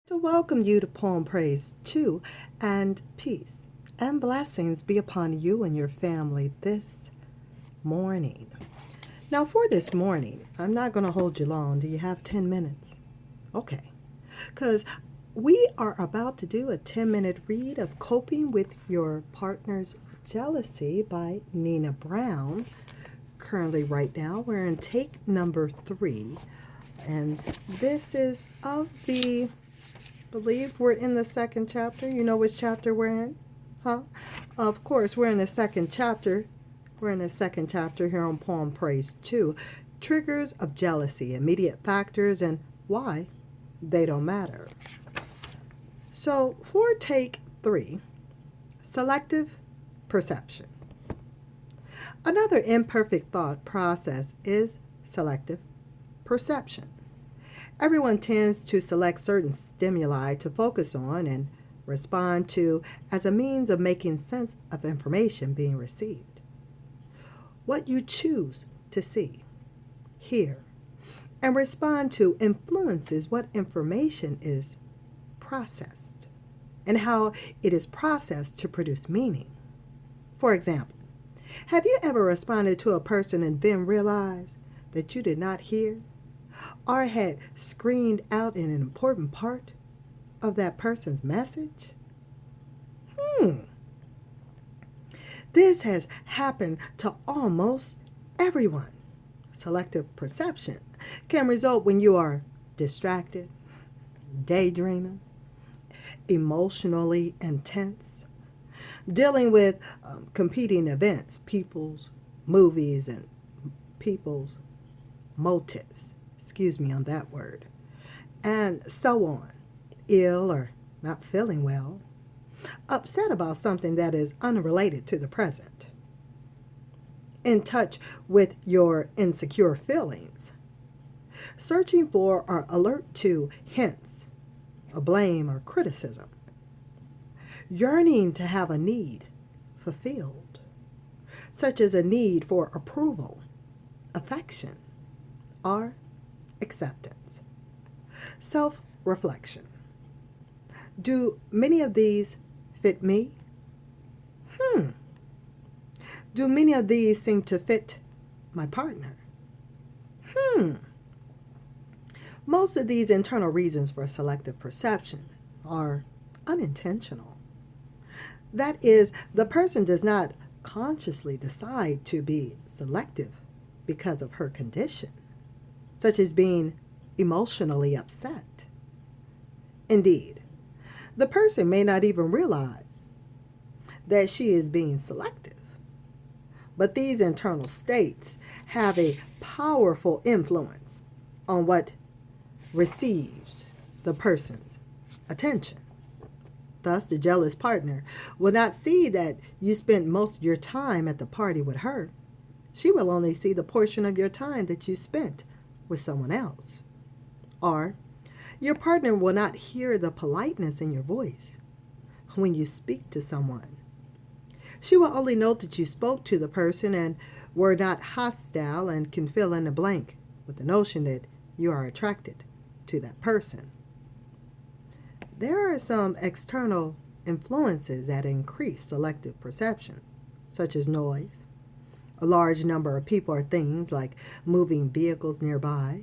To welcome you to Poem Praise 2, and peace and blessings be upon you and your family this morning. Now, for this morning, I'm not going to hold you long. Do you have 10 minutes? Okay. Because we are about to do a 10-minute read of Coping with Your Partner's Jealousy by Nina Brown. Currently, right now, we're in take number 3. And this is of the believe we're in the second chapter. You know which chapter we're in? Huh? Of course, we're in the second chapter. We're in the second chapter here on Poem Praise 2. Triggers of jealousy, immediate factors, and why they don't matter. So for take 3, selective perception. Another imperfect thought process is selective perception. Everyone tends to select certain stimuli to focus on and respond to as a means of making sense of information being received. What you choose to see, hear, and respond to influences what information is processed and how it is processed to produce meaning. For example, have you ever responded to a person and then realized that you did not hear or had screened out an important part of that person's message? This has happened to almost everyone. Selective perception can result when you are distracted, daydreaming, emotionally intense, dealing with competing events, people's movies, and people's motives. Excuse me on that word, and so on, ill or not feeling well, upset about something that is unrelated to the present, in touch with your insecure feelings, searching for or alert to hints of blame or criticism, yearning to have a need fulfilled, such as a need for approval, affection, or acceptance. Self-reflection. Do many of these fit me? Do many of these seem to fit my partner? Most of these internal reasons for selective perception are unintentional. That is, the person does not consciously decide to be selective because of her condition, such as being emotionally upset. Indeed, the person may not even realize that she is being selective. But these internal states have a powerful influence on what receives the person's attention. Thus, the jealous partner will not see that you spent most of your time at the party with her. She will only see the portion of your time that you spent with someone else. Or your partner will not hear the politeness in your voice when you speak to someone. She will only note that you spoke to the person and were not hostile and can fill in the blank with the notion that you are attracted to that person. There are some external influences that increase selective perception, such as noise, a large number of people or things like moving vehicles nearby,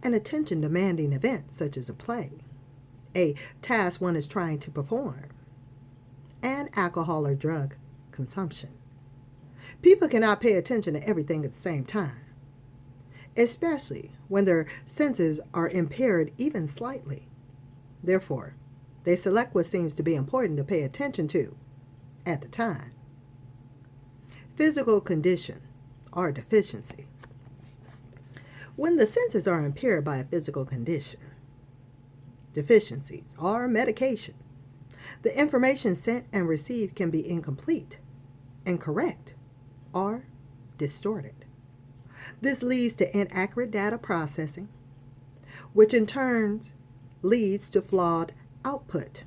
an attention-demanding event such as a play, a task one is trying to perform, and alcohol or drug consumption. People cannot pay attention to everything at the same time, especially when their senses are impaired even slightly. Therefore, they select what seems to be important to pay attention to at the time. Physical condition or deficiency. When the senses are impaired by a physical condition, deficiencies, or medication, the information sent and received can be incomplete, incorrect, or distorted. This leads to inaccurate data processing, which in turn leads to flawed output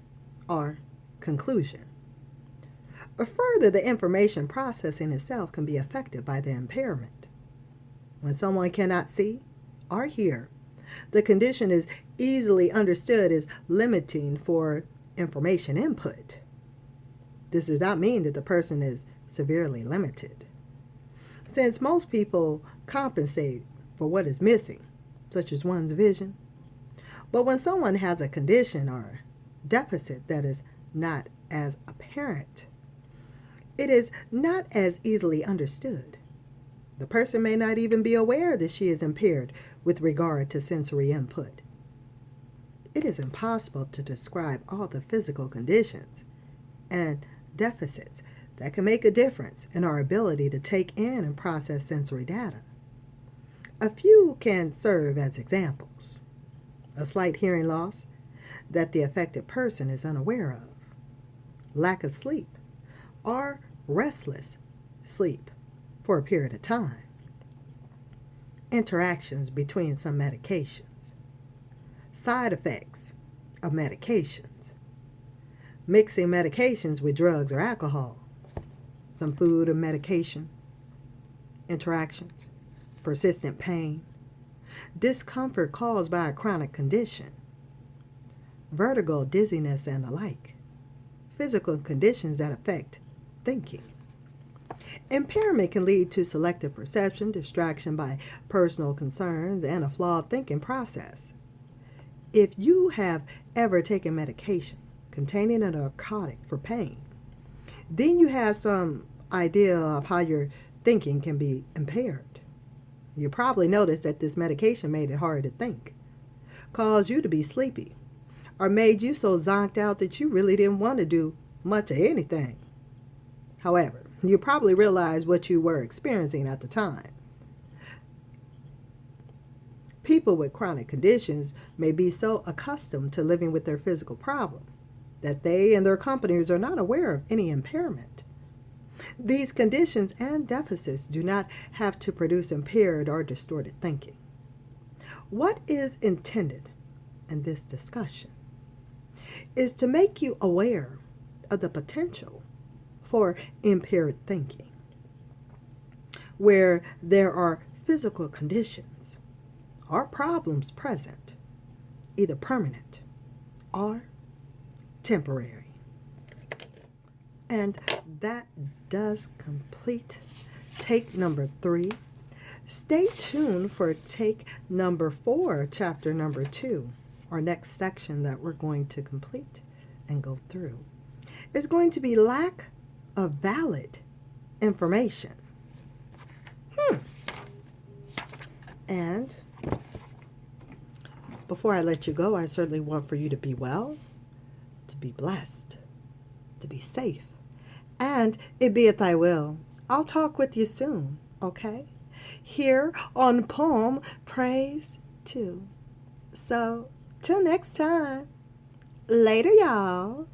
or conclusion. Further, the information processing itself can be affected by the impairment. When someone cannot see or hear, the condition is Easily understood is limiting for information input. This does not mean that the person is severely limited, since most people compensate for what is missing, such as one's vision. But when someone has a condition or deficit that is not as apparent, it is not as easily understood. The person may not even be aware that she is impaired with regard to sensory input. It is impossible to describe all the physical conditions and deficits that can make a difference in our ability to take in and process sensory data. A few can serve as examples. A slight hearing loss that the affected person is unaware of, lack of sleep, or restless sleep for a period of time, interactions between some medications, side effects of medications, mixing medications with drugs or alcohol, some food or medication interactions, persistent pain, discomfort caused by a chronic condition, vertigo, dizziness, and the like, physical conditions that affect thinking. Impairment can lead to selective perception, distraction by personal concerns, and a flawed thinking process. If you have ever taken medication containing a narcotic for pain, then you have some idea of how your thinking can be impaired. You probably noticed that this medication made it hard to think, caused you to be sleepy, or made you so zonked out that you really didn't want to do much of anything. However, you probably realized what you were experiencing at the time. People with chronic conditions may be so accustomed to living with their physical problem that they and their companies are not aware of any impairment. These conditions and deficits do not have to produce impaired or distorted thinking. What is intended in this discussion is to make you aware of the potential for impaired thinking, where there are physical conditions or problems present, either permanent or temporary. And that does complete take number 3. Stay tuned for take number 4, chapter number 2, our next section that we're going to complete and go through. It's going to be lack of valid information. And before I let you go, I certainly want for you to be well, to be blessed, to be safe, and it beeth thy will. I'll talk with you soon, okay? Here on Poem Praise 2. So, till next time. Later, y'all.